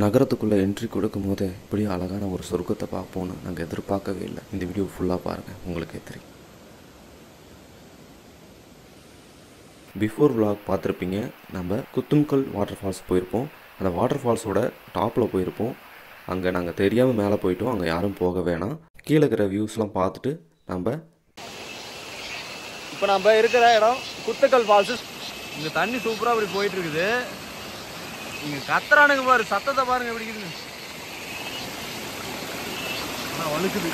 நகரத்துக்குள்ளே entry கொடுக்கும் போதே இப்படி அழகான ஒரு சொர்க்கத்தை பார்ப்போன்னு நாங்கள் எதிர்பார்க்கவே இல்லை. இந்த வீடியோ ஃபுல்லாக பாருங்கள், உங்களுக்கே தெரியும். பிஃபோர் vlog பார்த்துருப்பீங்க. நம்ம குத்தும்கல் வாட்டர் ஃபால்ஸ் போயிருப்போம். அந்த வாட்டர் ஃபால்ஸோட டாப்பில் போயிருப்போம். அங்கே நாங்கள் தெரியாமல் மேலே போயிட்டோம். அங்கே யாரும் போக வேணாம். கீழே இருக்கிற வியூஸ்லாம் பார்த்துட்டு இப்போ நம்ம இருக்கிற இடம் குத்துக்கல் ஃபால்ஸு. இங்கே தண்ணி சூப்பராக அப்படி போயிட்டு இருக்குது. இங்கே கத்துறானுங்க பாரு, சத்தத்தை பாருங்க எப்படி இருக்குது. ஆனால் வழுக்குது.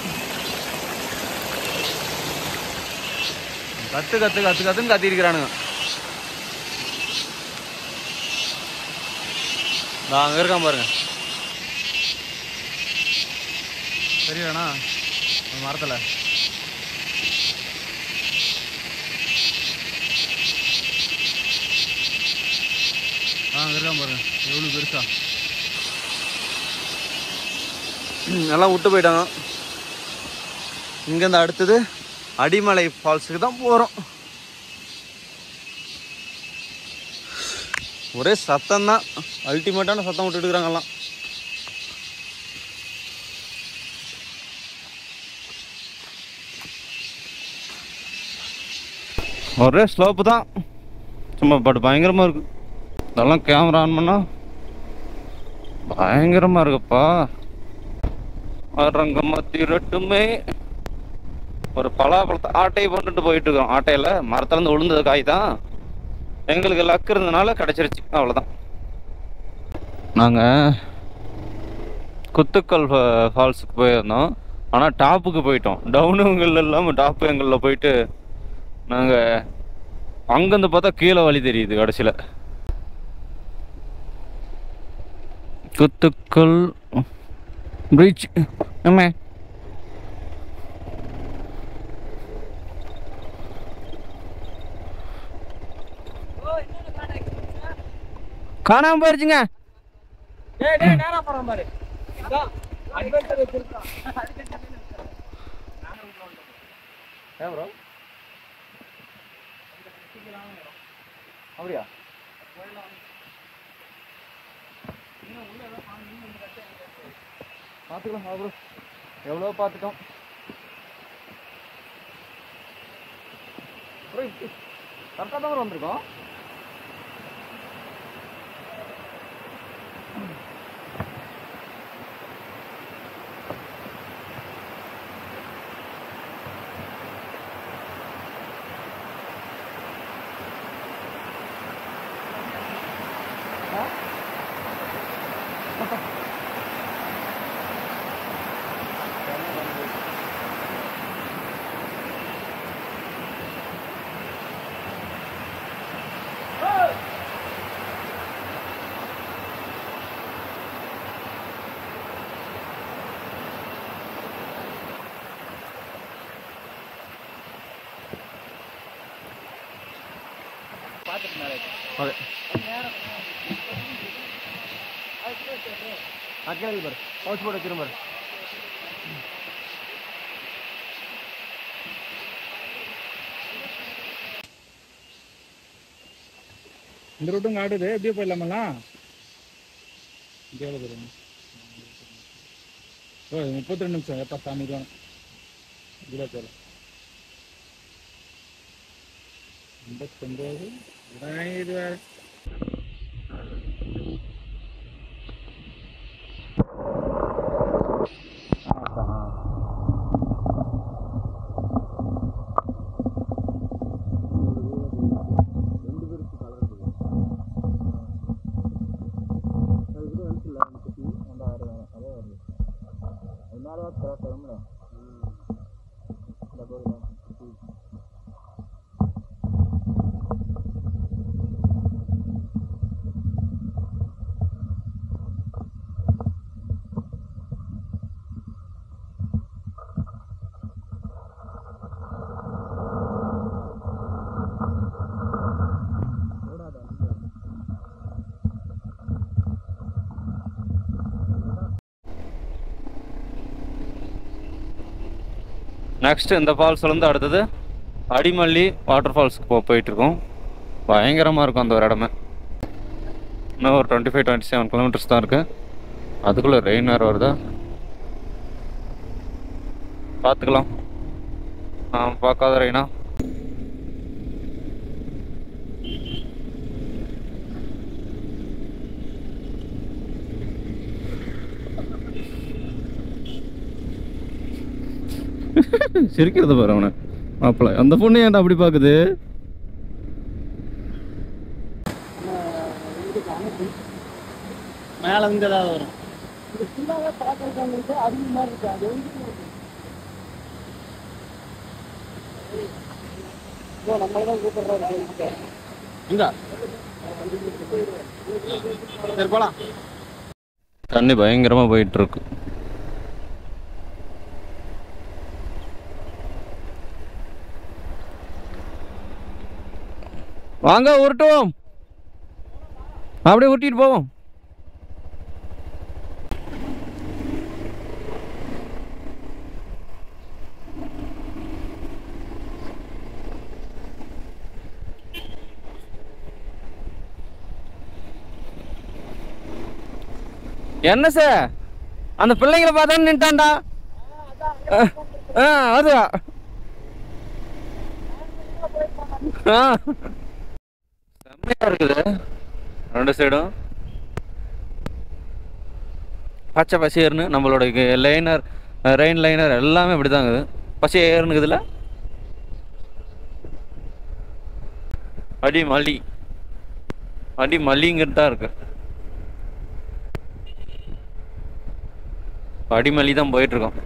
கத்து கத்து கத்து கத்துன்னு கத்திருக்கிறானுங்க. நான் அங்கே இருக்கான் பாருங்க, சரியாண்ணா மரத்தில். அங்கே இருக்கான் பாருங்க, எவ்வளோ பெருசா. எல்லாம் விட்டு போயிட்டாங்க. இங்கேருந்து அடுத்தது அடிமலை ஃபால்ஸுக்கு தான் போகிறோம். ஒரே சத்தம் தான், அல்டிமேட்டான சத்தம் விட்டுட்டு இருக்கிறாங்கலாம். ஒரே ஸ்லோப்பு தான், சும்மா பட் பயங்கரமாக இருக்கு. இதெல்லாம் கேமரா ஆன் பண்ணா பயங்கரமாக இருக்குப்பா. அரங்கம்மா திரட்டுமே. ஒரு பலாப்பழத்தை ஆட்டையை போட்டுட்டு போயிட்டு இருக்கோம். ஆட்டையில் மரத்துலேருந்து விழுந்தது காய் தான். எங்களுக்கு லக்கு இருந்ததுனால கிடச்சிருச்சு, அவ்வளோதான். நாங்கள் குத்துக்கல் ஃபால்ஸுக்கு போயிருந்தோம். ஆனால் டாப்புக்கு போயிட்டோம். டவுனுங்கள் இல்லாமல் டாப்பு எங்களில் போயிட்டு நாங்கள் அங்கேருந்து பார்த்தா கீழே வழி தெரியுது கடைசியில். குத்துக்கல் பீச் நம்ம காணாம போயிருச்சுங்க. அப்படியா? பார்த்துக்கலாம் அப்புறம், எவ்வளோ பார்த்துட்டோம். கரெக்டாக தான் வந்திருக்கோம். இந்த ரூட்டும் காட்டுது, எப்படியே போயிடலாமெல்லாம். 32 நிமிஷம் எப்போ சாமி தான் இதில் போகலாம். 59 இது வேறு. நெக்ஸ்ட் இந்த ஃபால்ஸ்லேருந்து அடுத்தது அடிமல்லி வாட்டர் ஃபால்ஸுக்கு போயிட்டுருக்கோம். பயங்கரமாக இருக்கும் அந்த ஒரு இடமே. இன்னும் ஒரு 25-27 கிலோமீட்டர்ஸ் தான் இருக்குது. அதுக்குள்ள ரெயின் வேறு வருதா, பார்த்துக்கலாம். பார்க்காத ரெயினா. சிரிக்கிறது பாரு அவனை மாப்பிள்ள. அந்த பொண்ணு ஏன்டா அப்படி பார்க்குது? மேலே வந்து ஏதாவது வரும். இது ஃபுல்லாகவே பார்க்கறதுக்கு அதிக மாதிரி இருக்கு. அது நம்மள தான் கூப்பிடுறாரு. எங்க சரி போலாம். தண்ணி பயங்கரமாக போயிட்டு இருக்கு. வாங்க உருட்டுவோம், அப்படியே உருட்டிட்டு போவோம். என்ன சார் அந்த பிள்ளைங்களை பார்த்தா நின்ட்டான்டா. அது செம்மையா இருக்குது. ரெண்டு சைடும் பச்சை பசேர்னு. நம்மளோட லைனர், ரெயின் லைனர் எல்லாமே இப்படிதான் இருக்குது. பசேர்னுக்குதுல அடி மல்லி, அடி மல்லிங்கிறது தான் இருக்கு. அடிமல்லி தான் போயிட்டு இருக்கோம்.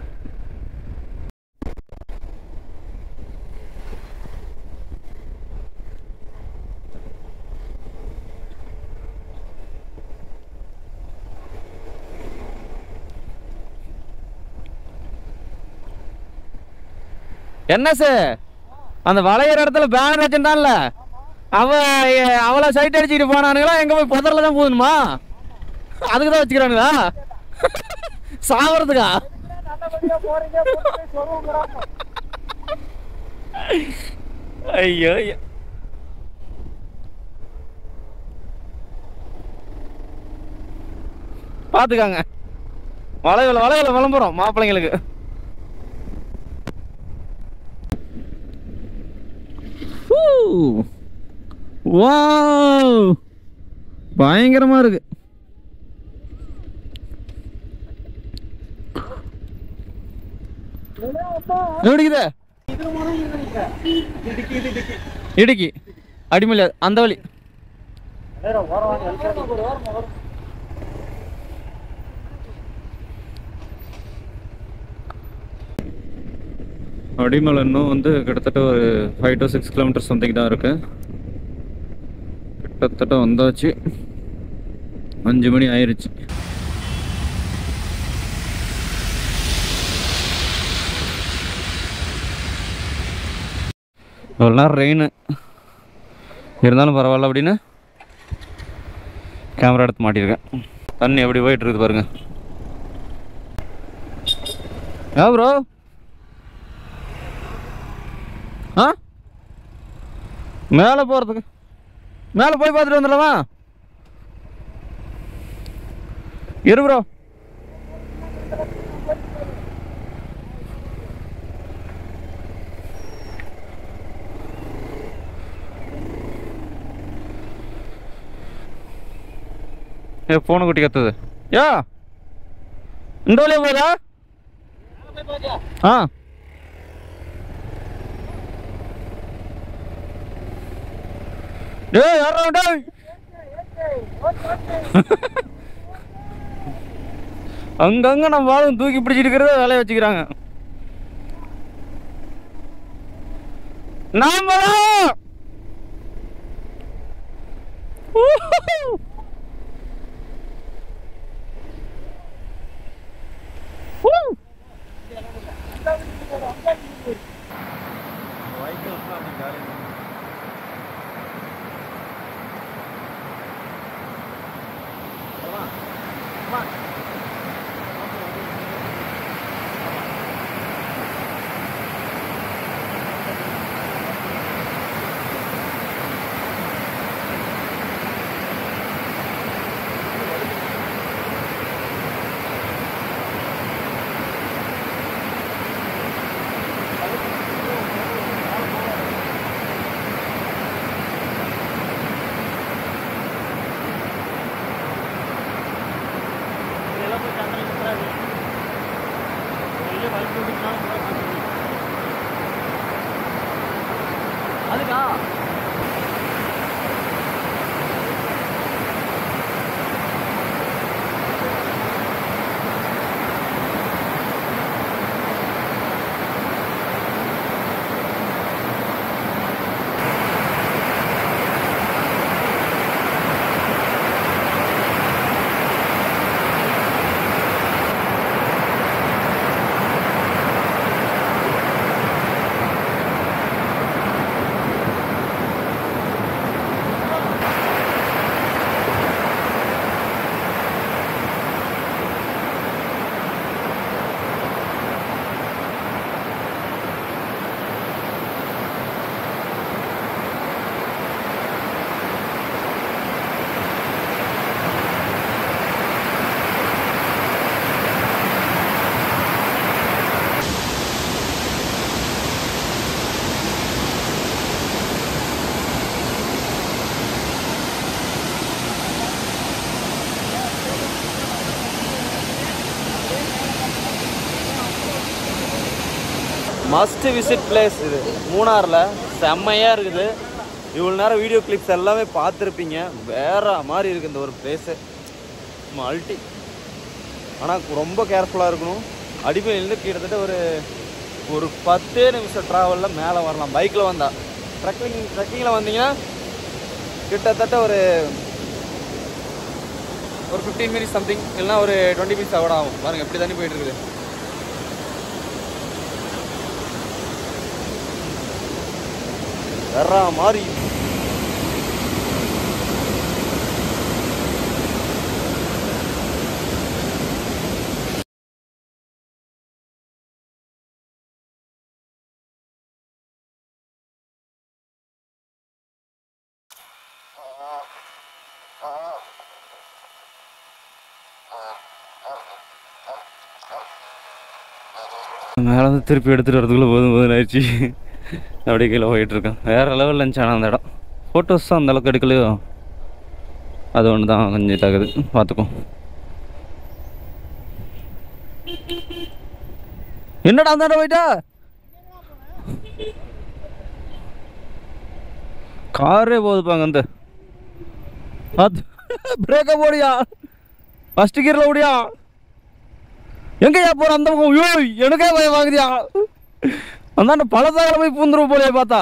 என்ன சார் அந்த வளையிற இடத்துல பேனர் வச்சுட்டான்ல, அவளை சைட் அடிச்சுட்டு போனானுங்களா? எங்க போய் புதர்ல தான் போகணுமா? அதுக்கு தான் வச்சுக்கிறானுங்களா? சாவறதுக்கா? ஐயோ பாத்துக்காங்க. வளைவில் வளைவில் விளம்பரம் மாப்பிள்ளைங்களுக்கு. வாவ் பயங்கரமா இருக்கு. எப்படிக்குது? இடுக்கி அடிமலை அந்த வழி. அடிமலை இன்னும் வந்து கிட்டத்தட்ட ஒரு 5 to 6 கிலோமீட்டர் சம்திங் தான் இருக்கு. கிட்டத்தட்ட வந்தாச்சு. 5 மணி ஆயிடுச்சு. இவ்வளோ நேரம் ரெயின் இருந்தாலும் பரவாயில்ல அப்படின்னு கேமரா எடுத்து மாட்டியிருக்கேன். தண்ணி எப்படி போயிட்டு இருக்குது பாருங்க. ப்ரோ மேலே போகிறதுக்கு மேலே போய் பார்த்துட்டு வந்துடலாமா? இரு ப்ரோ. போன குட்டி கத்துது. யா இந்த வழியா போதா? டேய் யாரா டேய் அங்கங்க நம்ம வாழும் தூக்கி பிடிச்சிட்டு இருக்கிறத வேலையை வச்சுக்கிறாங்க. நாம அதுக்கா மஸ்ட் விசிட் பிளேஸ் இது மூணாரில் செம்மையாக இருக்குது. இவ்வளோ நேரம் வீடியோ கிளிப்ஸ் எல்லாமே பார்த்துருப்பீங்க. வேறு மாதிரி இருக்குது இந்த ஒரு பிளேஸு, மல்டி. ஆனால் ரொம்ப கேர்ஃபுல்லாக இருக்கணும். அடிப்படையிலேருந்து கிட்டத்தட்ட ஒரு 10 நிமிஷம் ட்ராவலில் மேலே வரலாம் பைக்கில் வந்தால். ட்ரெக்கிங்கில் வந்தீங்கன்னா கிட்டத்தட்ட ஒரு 15 மினிட்ஸ் சம்திங், இல்லைனா ஒரு 20 மினிட்ஸ் கூட ஆகும். பாருங்கள் எப்படி தண்ணி போயிட்டு இருக்குது. வேற மாதிரி மேலே வந்து திருப்பி எடுத்துகிட்டு வரதுக்குள்ளே போதும் ஆயிடுச்சு. அப்படியே கீழே போயிட்டுருக்கேன். வேறு லெவலில் இருந்துச்சு. ஆனால் அந்த இடம் ஃபோட்டோஸ் தான் அந்தளவுக்கு எடுக்கலையோ, அது ஒன்று தான் கொஞ்சம் இதாகுது. பார்த்துக்கோ. என்னடா அந்த இடம் போயிட்டா காரே போகுதுப்பாங்க. அந்த அது பிரேக்கை போடியா, ஃபஸ்ட்டு கீரில் ஓடியா, எங்கேயா போகிற அந்த பக்கம்? ஐயோ எனக்கே பயம் வாங்குதியா. அந்த பழத்தாக்கில் போய் பூந்துருவோம் போலையே பார்த்தா.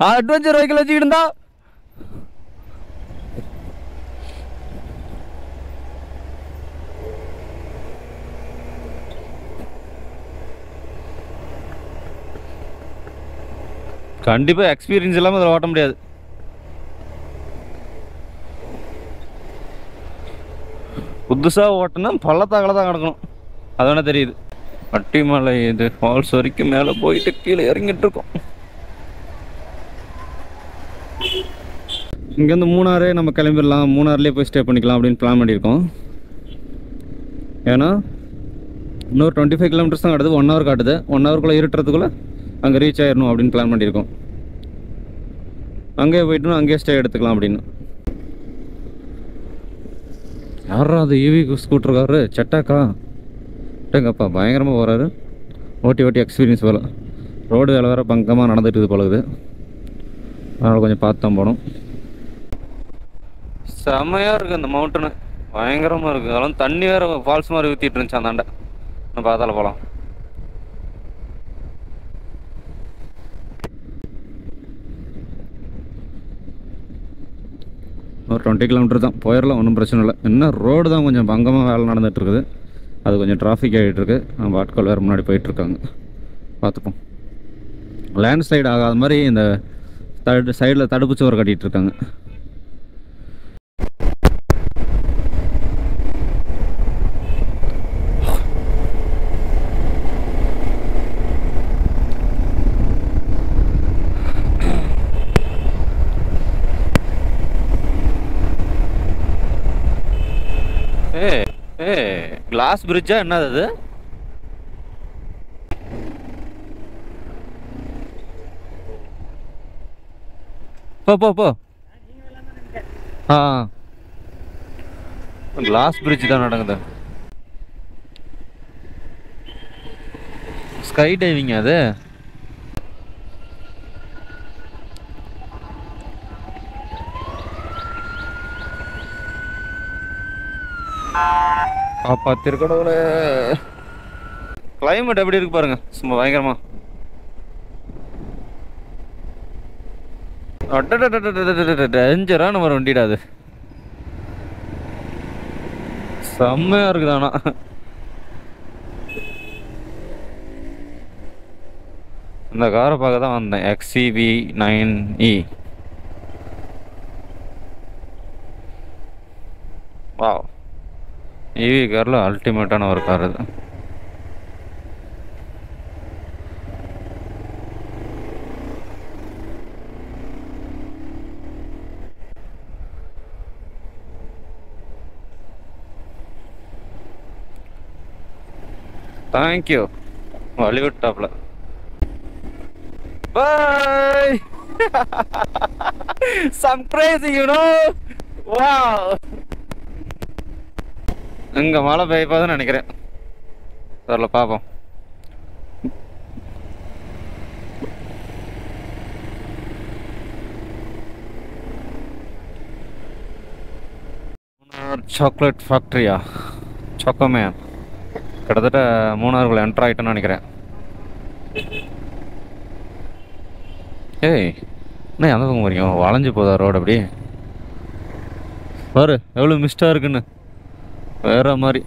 அட்வென்ச்சர் வெஹிக்கிள் வச்சுக்கிட்டு இருந்தா கண்டிப்பாக எக்ஸ்பீரியன்ஸ் இல்லாமல் அதில் ஓட்ட முடியாது. புதுசாக ஓட்டினா பள்ளத்தாக்கில் தான் கிடக்கணும். அது வேணா தெரியுது. அட்டிமலை இது ஃபால்ஸ் வரைக்கும் மேலே போயிட்டு கீழே இறங்கிட்டு இருக்கோம். இங்கேருந்து மூணாரே நம்ம கிளம்பிடலாம், மூணார்லேயே போய் ஸ்டே பண்ணிக்கலாம் அப்படின்னு பிளான் பண்ணியிருக்கோம். ஏன்னா இன்னொரு 25 கிலோமீட்டர்ஸ் தான் காட்டுது, 1 ஹவர் காட்டுது. 1 ஹவருக்குள்ளே இருட்டுறதுக்குள்ளே அங்கே ரீச் ஆயிடணும் அப்படின்னு பிளான் பண்ணியிருக்கோம். அங்கேயே போயிட்டு அங்கேயே ஸ்டே எடுத்துக்கலாம் அப்படின்னு. யாரா அது ஈவி ஸ்கூட்டருக்காரு செட்டாக்கா? எங்கப்பா பயங்கரமாக போகிறாரு. ஓட்டி எக்ஸ்பீரியன்ஸ் போல். ரோடு வேலை வேறு பங்கமாக நடந்துட்டு இது போலகுது. அதனால் கொஞ்சம் பார்த்து தான் போகணும். செம்மையாக இருக்குது அந்த மவுண்டனு, பயங்கரமாக இருக்குது. அதெல்லாம் தண்ணி வேறு ஃபால்ஸ் மாதிரி ஊற்றிட்டு இருந்துச்சு அந்தாண்ட. நம்ம பார்த்தால போகலாம். ஒரு 20 கிலோமீட்டர் தான் போயிடலாம், ஒன்றும் பிரச்சனை இல்லை. இன்னும் ரோடு தான் கொஞ்சம் பங்கமாக வேலை நடந்துகிட்ருக்குது. அது கொஞ்சம் டிராஃபிக் ஆகிட்டுருக்கு. நம்ம ஆட்கள் வேறு முன்னாடி போயிட்டுருக்காங்க, பார்த்துப்போம். லேண்ட்ஸ்லைடு ஆகாத மாதிரி இந்த சைடில் தடுப்பு சுவர் கட்டிகிட்ருக்காங்க. கிளாஸ் பிரிட்ஜா என்னது அது? போ கிளாஸ் பிரிட்ஜ் தான் நடக்குது. ஸ்கை டைவிங் அது. காப்பாத்திருக்கடவுல. கிளைமேட் எப்படி இருக்கு பாருங்க, சும்மா பயங்கரமா. டேஞ்சரான ஒரு வண்டிடா அது. செம்மையா இருக்குதானா. இந்த காரை பார்க்க தான் வந்தேன், XCV9E. வாவ், ஈவி காரில் அல்டிமேட்டான ஒரு கார் இது. தேங்க்யூ ஹாலிவுட் டாப்ல. Bye. Some crazy, you know. Wow. இங்க மழை பெய்யப்போதுன்னு நினைக்கிறேன். வரல பாப்போம். சாக்லேட் ஃபேக்டரியா, சாக்கோமேன். கிட்டத்தட்ட மூணாறுக்குள்ள என்டர் ஆகிட்டேன்னு நினைக்கிறேன். ஏய், என்ன அந்த பக்கம் போறீங்க? வளைஞ்சு போதா ரோடு? அப்படி பாரு எவ்வளோ மிஸ்டாக இருக்குன்னு. வேற மாதிரி.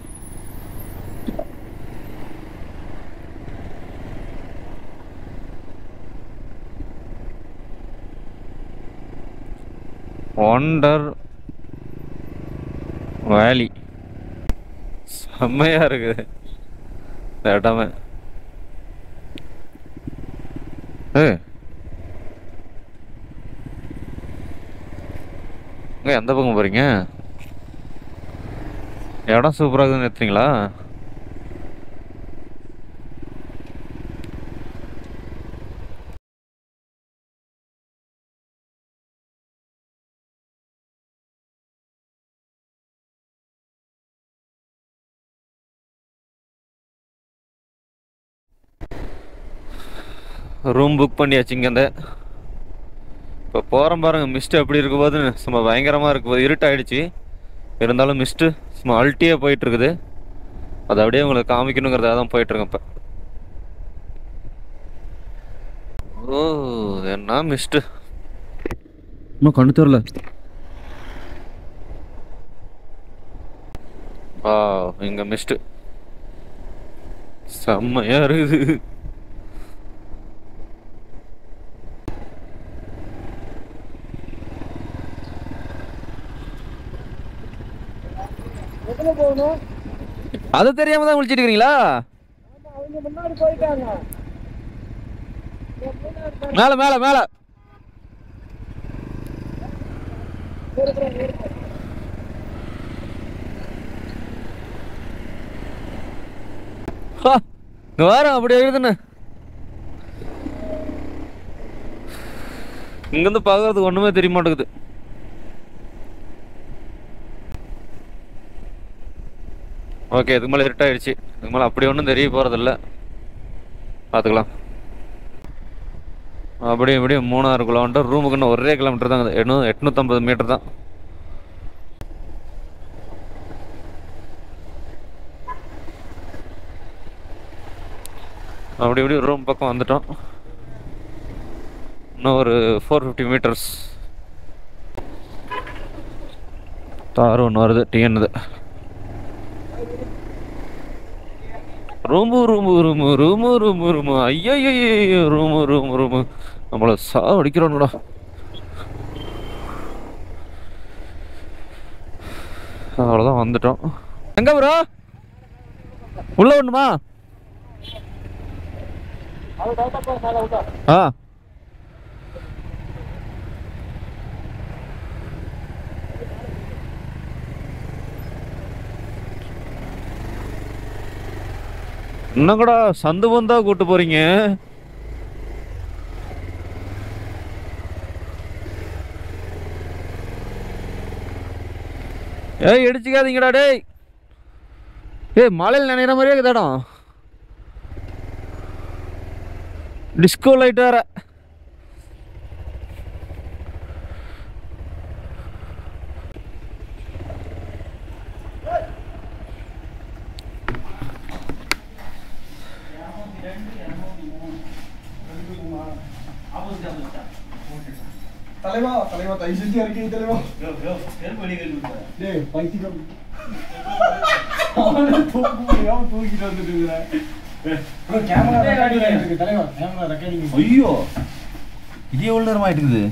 ஒண்டர் வேலி செம்மையா இருக்குது இந்த இடமே. எந்த பக்கம் போறீங்க? இடம் சூப்பராக இருக்குதுன்னு நிறுத்துறீங்களா? ரூம் புக் பண்ணியாச்சு இங்கேருந்து. இப்போ போகிறோம் பாருங்க, மிஸ்ட்டு எப்படி இருக்க போதுன்னு. சும்மா பயங்கரமாக இருக்கு போது. இருட்டாயிடுச்சு, இருந்தாலும் மிஸ்ட்டு சும்மா அல்ட்டியே போயிட்டுருக்குது. அதை அப்படியே உங்களுக்கு காமிக்கணுங்கிறதாக தான் போயிட்டுருக்கேன் இப்போ. ஓ, என்ன மிஸ்ட்டு இன்னும் கண்ணு தெரியல. ஆ, இங்கே மிஸ்ட்டு செம்மையாக இருக்குது. அது தெரியாம தான் முடிச்சிட்டு இருக்கீங்களா? மேல மேல மேல வாரம் அப்படி எழுதுன்னு. இங்கிருந்து பாக்குறதுக்கு ஒண்ணுமே தெரிய மாட்டேங்குது. ஓகே, இதுக்கு மேலே இருட்டாயிடுச்சு. இதுக்கு மேலே அப்படி ஒன்றும் தெரிய போகிறதில்ல, பார்த்துக்கலாம். அப்படியே இப்படியே 3 கிலோமீட்டர். ரூமுக்கு இன்னும் 1 கிலோமீட்டர் தான். 850 மீட்டர் தான். அப்படி இப்படி ரூம் பக்கம் வந்துட்டோம். இன்னும் ஒரு 450 மீட்டர்ஸ். தார் ஒன்று வருது, டிஎன்து. ரூமு ரூமு ரூமு ரூமு ரூமு ரூமு ஐயோ ரூமு ரூமு ரூமு நம்மளை அடிக்கிறோம்டா. அவ்வளோதான், வந்துட்டோம். எங்க ப்ரோ உள்ள ஒண்ணுமா? ஆ, இன்னும் கூட சந்து பந்தா கூட்டு போறீங்க. ஏய், இடிச்சுக்காதீங்கடா டேய். ஏய், மழையில் நினைக்கிற மாதிரியே இருக்குது இடம். டிஸ்கோ லைட் வேற. தலைவா தலைவா தை செஞ்சு இறக்கி தலைவா. டேய் பைத்தியம். தூக்கிட்டு வந்துட்டு கேமரா ரெக்கார்டிங் இருக்கு தலைவா. Camera recording. ஐயோ இது எவ்வளவு நேரம் ஆயிட்டு இருக்குது?